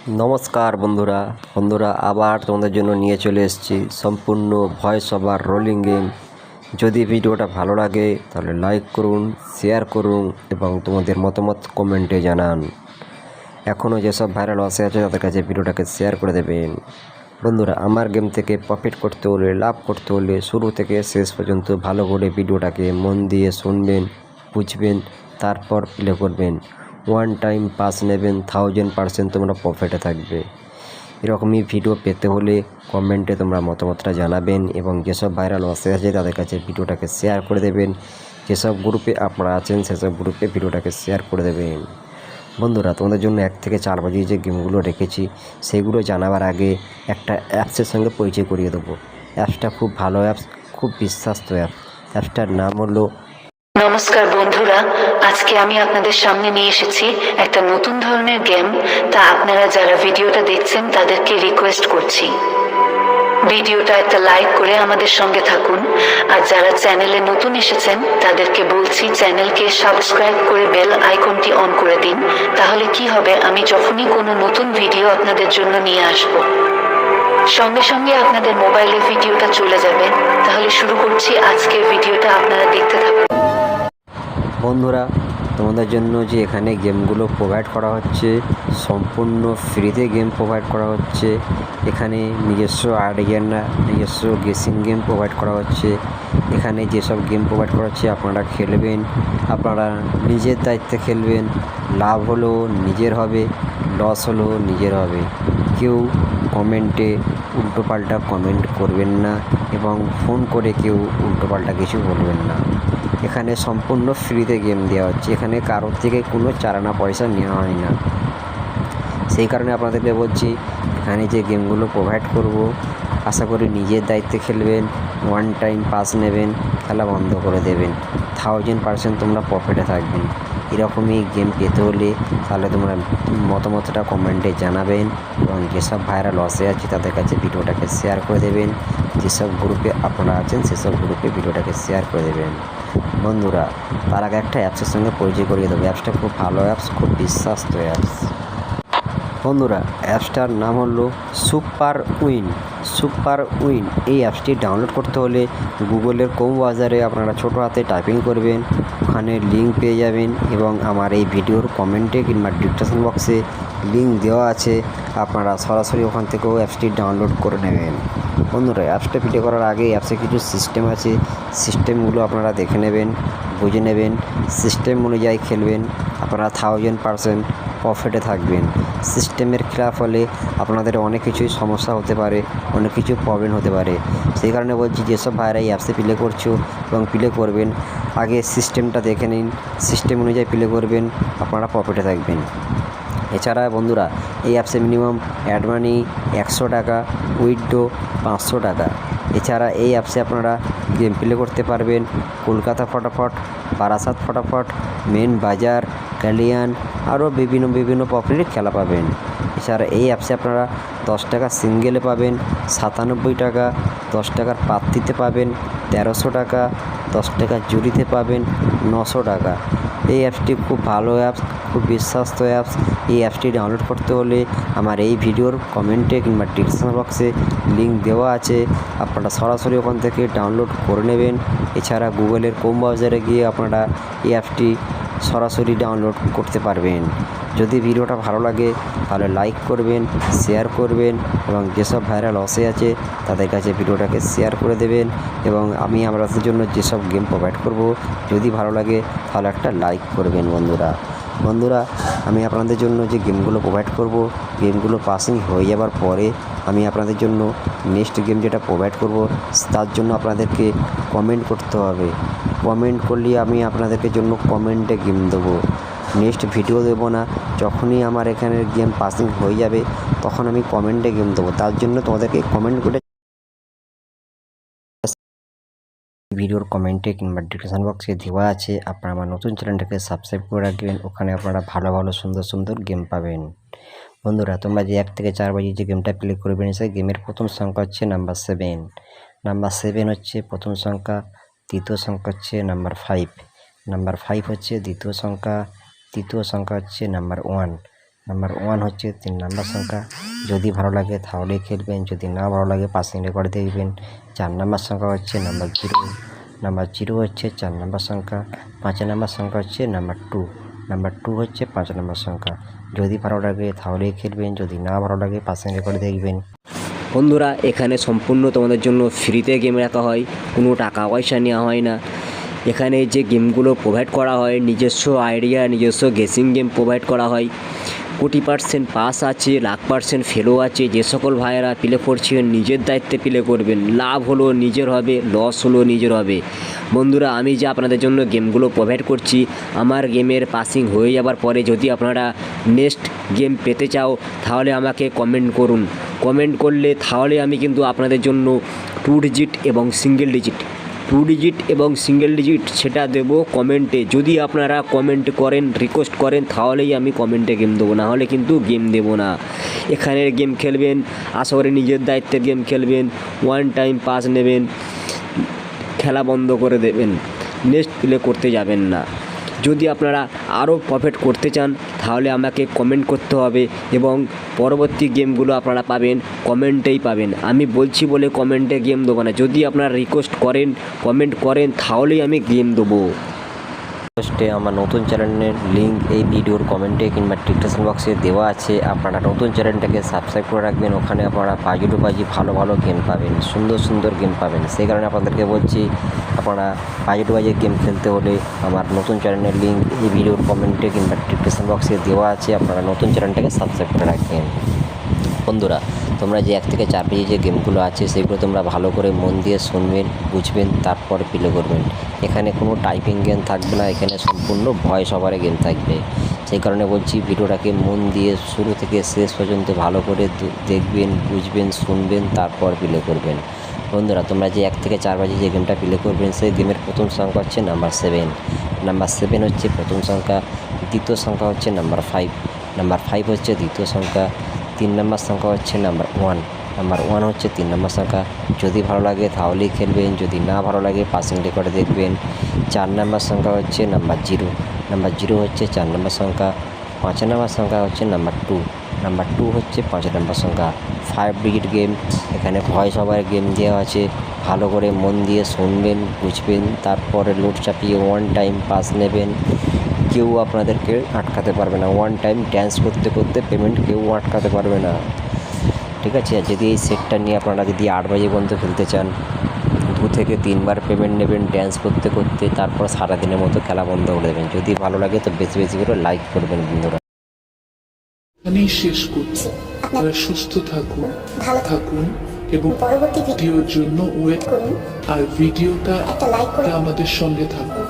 নমস্কার বন্ধুরা বন্ধুরা আবার তোমাদের জন্য নিয়ে চলে এসেছি সম্পূর্ণ ভয়েস ওভার রোলিং গেম। যদি ভিডিওটা ভালো লাগে তাহলে লাইক করুন, শেয়ার করুন এবং তোমাদের মতামত কমেন্টে জানান। এখনও যেসব ভাইরাল আসে আছে তাদের কাছে ভিডিওটাকে শেয়ার করে দেবেন। বন্ধুরা, আমার গেম থেকে প্রফিট করতে হলে, লাভ করতে হলে শুরু থেকে শেষ পর্যন্ত ভালো করে ভিডিওটাকে মন দিয়ে শুনবেন, বুঝবেন, তারপর প্লে করবেন। ওয়ান টাইম পাস নেবেন, 1000% তোমরা প্রফিটে থাকবে। এরকমই ভিডিও পেতে হলে কমেন্টে তোমরা মতামতটা জানাবেন এবং যেসব ভাইরাল আসে আছে তাদের কাছে ভিডিওটাকে শেয়ার করে দেবেন। যেসব গ্রুপে আপনারা আছেন সেসব গ্রুপে ভিডিওটাকে শেয়ার করে দেবেন। বন্ধুরা, তোমাদের জন্য 1 থেকে 4 বাজিয়ে যে গেমগুলো রেখেছি সেগুলো জানাবার আগে একটা অ্যাপসের সঙ্গে পরিচয় করিয়ে দেবো। অ্যাপসটা খুব ভালো অ্যাপস, খুব বিশ্বস্ত অ্যাপ। অ্যাপসটার নাম হলো নমস্কার বন্ধুরা, আজকে আমি আপনাদের সামনে নিয়ে এসেছি একটা নতুন ধরনের গেম। তা আপনারা যারা ভিডিওটা দেখছেন তাদেরকে রিকোয়েস্ট করছি, ভিডিওটা একটা লাইক করে আমাদের সঙ্গে থাকুন। আর যারা চ্যানেলে নতুন এসেছেন তাদেরকে বলছি চ্যানেলকে সাবস্ক্রাইব করে বেল আইকনটি অন করে দিন। তাহলে কি হবে, আমি যখনই কোনো নতুন ভিডিও আপনাদের জন্য নিয়ে আসব সঙ্গে সঙ্গে আপনাদের মোবাইলে ভিডিওটা চলে যাবে। তাহলে শুরু করছি আজকের ভিডিওটা, আপনারা দেখতে থাকুন। বন্ধুরা, তোমাদের জন্য যে এখানে গেমগুলো প্রোভাইড করা হচ্ছে সম্পূর্ণ ফ্রিতে গেম প্রোভাইড করা হচ্ছে। এখানে নিজস্ব আইডিয়া না, নিজস্ব গেসিং গেম প্রোভাইড করা হচ্ছে। এখানে যেসব গেম প্রোভাইড করা হচ্ছে আপনারা খেলবেন, আপনারা নিজের দায়িত্বে খেলবেন। লাভ হলো নিজের হবে, লস হলো নিজের হবে। কেউ কমেন্টে উল্টোপাল্টা কমেন্ট করবেন না এবং ফোন করে কেউ উল্টোপাল্টা কিছু বলবেন না। এখানে সম্পূর্ণ ফ্রিতে গেম দেওয়া হচ্ছে, এখানে কারোর থেকে কোনো চারানা পয়সা নেওয়া হয় না। সেই কারণে আপনাদেরকে বলছি, এখানে যে গেমগুলো প্রোভাইড করব আশা করি নিজের দায়িত্বে খেলবেন, ওয়ান টাইম পাস নেবেন, খেলা বন্ধ করে দেবেন, 1000% তোমরা প্রফিটে থাকবেন। এরকমই গেম পেতে হলে তাহলে তোমরা মতামতটা কমেন্টে জানাবেন এবং যেসব ভাইরাল লসে আছে তাদের কাছে ভিডিওটাকে শেয়ার করে দেবেন। যেসব গ্রুপে আপনারা আছেন সেসব গ্রুপে ভিডিওটাকে শেয়ার করে দেবেন। বন্ধুরা, তার আগে একটা অ্যাপসের সঙ্গে পরিচয় করিয়ে দেবো। অ্যাপসটা খুব ভালো অ্যাপস, খুব বিশ্বস্ত অ্যাপস। বন্ধুরা, অ্যাপসটার নাম হলো সুপার উইন। সুপার উইন এই অ্যাপসটি ডাউনলোড করতে হলে গুগলের ক্রোম ব্রাউজারে আপনারা ছোটো হাতে টাইপিং করবেন, ওখানে লিঙ্ক পেয়ে যাবেন এবং আমার এই ভিডিওর কমেন্টে কিংবা ডিসক্রিপশন বক্সে লিঙ্ক দেওয়া আছে, আপনারা সরাসরি ওখান থেকেও অ্যাপসটি ডাউনলোড করে নেবেন। বন্ধুরা, অ্যাপসটা প্লে করার আগে অ্যাপসে কিছু সিস্টেম আছে, সিস্টেমগুলো আপনারা দেখে নেবেন, বুঝে নেবেন, সিস্টেম অনুযায়ী খেলবেন, আপনারা 1000% প্রফিটে থাকবেন। সিস্টেমের খেলাফ হলে আপনাদের অনেক কিছুই সমস্যা হতে পারে, অনেক কিছু প্রবলেম হতে পারে। সেই কারণে বলছি, যেসব ভাইরা এই অ্যাপসে প্লে করছো এবং প্লে করবেন, আগে সিস্টেমটা দেখে নিন, সিস্টেম অনুযায়ী প্লে করবেন, আপনারা প্রফিটে থাকবেন। এছাড়া বন্ধুরা, এই অ্যাপসে মিনিমাম অ্যাড মানি 100 টাকা, উইথড্র 500 টাকা। এছাড়া এই অ্যাপসে আপনারা গেম প্লে করতে পারবেন কলকাতা ফটাফট, বারাসাত ফটাফট, মেন বাজার, কালিয়ান, আরও বিভিন্ন প্রফিটের খেলা পাবেন। এছাড়া এই অ্যাপসে আপনারা 10 টাকা সিঙ্গেলে পাবেন, 97 টাকা, 10 টাকার পাত্তিতে পাবেন 1300 টাকা, 10 টাকা জুড়িতে পাবেন 900 টাকা। এই অ্যাপসটি খুব ভালো অ্যাপস, খুব বিশ্বস্ত অ্যাপস। এই অ্যাপসটি ডাউনলোড করতে হলে আমার এই ভিডিওর কমেন্টে কিংবা ডিসক্রিপশন বক্সে লিঙ্ক দেওয়া আছে, আপনারা সরাসরি ওখান থেকে ডাউনলোড করে নেবেন। এছাড়া গুগলের ক্রোম ব্রাউজারে গিয়ে আপনারা এই অ্যাপসটি সরাসরি ডাউনলোড করতে পারবেন। যদি ভিডিওটা ভালো লাগে তাহলে লাইক করবেন, শেয়ার করবেন এবং যেসব ভাইরাল লসে আছে তাদের কাছে ভিডিওটাকে শেয়ার করে দেবেন এবং আমি আপনাদের জন্য যেসব গেম প্রোভাইড করব যদি ভালো লাগে তাহলে একটা লাইক করবেন। বন্ধুরা, আমি আপনাদের জন্য যে গেমগুলো প্রোভাইড করব, গেমগুলো পাসিং হয়ে যাবার পরে আমি আপনাদের জন্য নেক্সট গেম যেটা প্রোভাইড করব তার জন্য আপনাদেরকে কমেন্ট করতে হবে। কমেন্ট করলে আমি আপনাদেরকে জন্য কমেন্টে গেম দেবো, নেক্সট ভিডিও দেবো না। যখনই আমার এখানে গেম পাসিং হয়ে যাবে তখন আমি কমেন্টে গেম দেবো। তার জন্য তোমাদেরকে কমেন্ট করে ভিডিওর কমেন্টে কিংবা ডিসক্রিপশন বক্সে দেওয়া আছে, আপনারা আমার নতুন চ্যানেলটাকে সাবস্ক্রাইব করে রাখবেন। ওখানে আপনারা ভালো সুন্দর গেম পাবেন। বন্ধুরা, তোমরা যে 1 থেকে 4 বাজিয়ে যে গেমটা প্লে করবেন, সেই গেমের প্রথম সংখ্যা হচ্ছে নাম্বার 7। নাম্বার 7 হচ্ছে প্রথম সংখ্যা, দ্বিতীয় সংখ্যা হচ্ছে নাম্বার 5, নাম্বার 5 হচ্ছে দ্বিতীয় সংখ্যা, তৃতীয় সংখ্যা হচ্ছে নাম্বার 1, নাম্বার 1 হচ্ছে 3 নাম্বার সংখ্যা, যদি ভালো লাগে তাহলেই খেলবেন, যদি না ভালো লাগে পাসিং রেকর্ড দেখবেন। 4 নাম্বার সংখ্যা হচ্ছে নাম্বার 0, নাম্বার 0 হচ্ছে 4 নাম্বার সংখ্যা। 5 নাম্বার সংখ্যা হচ্ছে নাম্বার 2, নাম্বার 2 হচ্ছে 5 নাম্বার সংখ্যা, যদি ভালো লাগে তাহলেই খেলবেন, যদি না ভালো লাগে পাসিং রেকর্ড দেখবেন। বন্ধুরা, এখানে সম্পূর্ণ তোমাদের জন্য ফ্রিতে গেম রাখা হয়, কোনো টাকা পয়সা নেওয়া হয় না। এখানে যে গেমগুলো প্রোভাইড করা হয় নিজস্ব আইডিয়া, নিজস্ব গেসিং গেম প্রোভাইড করা হয়। 20% পাস আছে, 100% ফেলও আছে। যে সকল ভাইয়েরা প্লে করছেন নিজের দায়িত্বে প্লে করবেন, লাভ হলো নিজের হবে, লস হলো নিজের হবে। বন্ধুরা, আমি যে আপনাদের জন্য গেমগুলো প্রোভাইড করছি, আমার গেমের পাসিং হয়ে যাবার পরে যদি আপনারা নেক্সট গেম পেতে চাও তাহলে আমাকে কমেন্ট করুন। কমেন্ট করলে তাহলে আমি কিন্তু আপনাদের জন্য 2 ডিজিট এবং সিঙ্গেল ডিজিট, 2 ডিজিট এবং সিঙ্গেল ডিজিট সেটা দেবো কমেন্টে। যদি আপনারা কমেন্ট করেন, রিকোয়েস্ট করেন, তাহলেই আমি কমেন্টে গেম দেবো, না হলে কিন্তু গেম দেবো না। এখানের গেম খেলবেন, আশা করি নিজের দায়িত্বের গেম খেলবেন, 1 টাইম পাস নেবেন, খেলা বন্ধ করে দেবেন, নেক্সট প্লে করতে যাবেন না। যদি আপনারা আরও প্রফিট করতে চান তাহলে আমাকে কমেন্ট করতে হবে এবং পরবর্তী গেমগুলো আপনারা পাবেন কমেন্টেই পাবেন। আমি বলছি বলে কমেন্টে গেম দেবো না, যদি আপনারা রিকোয়েস্ট করেন, কমেন্ট করেন, তাহলেই আমি গেম দেবো। ফার্স্টে আমার নতুন চ্যানেলের লিঙ্ক এই ভিডিওর কমেন্টে কিংবা ডিসক্রিপশন বক্সে দেওয়া আছে। আপনারা নতুন চ্যানেলটাকে সাবস্ক্রাইব করে রাখবেন, ওখানে আপনারা বাজি টু বাজি ভালো ভালো গেম পাবেন, সুন্দর সুন্দর গেম পাবেন। সেই কারণে আপনাদেরকে বলছি, আপনারা বাজি টু বাজি গেম খেলতে হলে আমার নতুন চ্যানেলের লিঙ্ক এই ভিডিওর কমেন্টে কিংবা ডিসক্রিপশন বক্সে দেওয়া আছে, আপনারা নতুন চ্যানেলটাকে সাবস্ক্রাইব করে রাখবেন। বন্ধুরা, তোমরা যে 1 থেকে 4 পেজে যে গেমগুলো আছে সেগুলো তোমরা ভালো করে মন দিয়ে শুনবেন, বুঝবেন, তারপর প্লে করবেন। এখানে কোনো টাইপিং গেম থাকবে না, এখানে সম্পূর্ণ ভয়েস ওভারে গেম থাকবে। সেই কারণে বলছি ভিডিওটাকে মন দিয়ে শুরু থেকে শেষ পর্যন্ত ভালো করে দেখবেন, বুঝবেন, শুনবেন, তারপর প্লে করবেন। বন্ধুরা, তোমরা যে 1 থেকে 4 বাজে যে গেমটা প্লে করবেন সেই গেমের প্রথম সংখ্যা হচ্ছে নাম্বার 7, নাম্বার 7 হচ্ছে প্রথম সংখ্যা। দ্বিতীয় সংখ্যা হচ্ছে নাম্বার 5, নাম্বার 5 হচ্ছে দ্বিতীয় সংখ্যা। 3 নাম্বার সংখ্যা হচ্ছে নাম্বার 1, নাম্বার 1 হচ্ছে 3 নাম্বার সংখ্যা, যদি ভালো লাগে তাহলেই খেলবেন, যদি না ভালো লাগে পাসিং রেকর্ডে দেখবেন। 4 নাম্বার সংখ্যা হচ্ছে নাম্বার 0, নাম্বার 0 হচ্ছে 4 নাম্বার সংখ্যা। 5 নাম্বার সংখ্যা হচ্ছে নাম্বার 2, নাম্বার 2 হচ্ছে 5 নাম্বার সংখ্যা। 5 ডিজিট গেম, এখানে ভয়েস ওভার গেম দেওয়া আছে, ভালো করে মন দিয়ে শুনবেন, বুঝবেন, তারপরে লোড চাপিয়ে 1 টাইম পাস নেবেন। কেউ আপনাদেরকে আটকাতে পারবে না, 1 টাইম ড্যান্স করতে করতে পেমেন্ট কেউ আটকাতে পারবে না, ঠিক আছে? যদি এই সেটটা নিয়ে আপনারা যদি 8 বাজে পর্যন্ত খেলতে চান, 2 থেকে 3 বার পেমেন্ট নেবেন ড্যান্স করতে করতে, তারপর সারাদিনের মতো খেলা বন্ধ করে দেবেন। যদি ভালো লাগে তো বেশি বেশি করে লাইক করবেন বন্ধুরা। এখানেই শেষ করছি। আপনারা সুস্থ থাকুন, ভালো থাকুন এবং পরবর্তী ভিডিওর জন্য ওয়েট করুন। আর ভিডিওটা একটা লাইক করে আমাদের সঙ্গে থাকুন।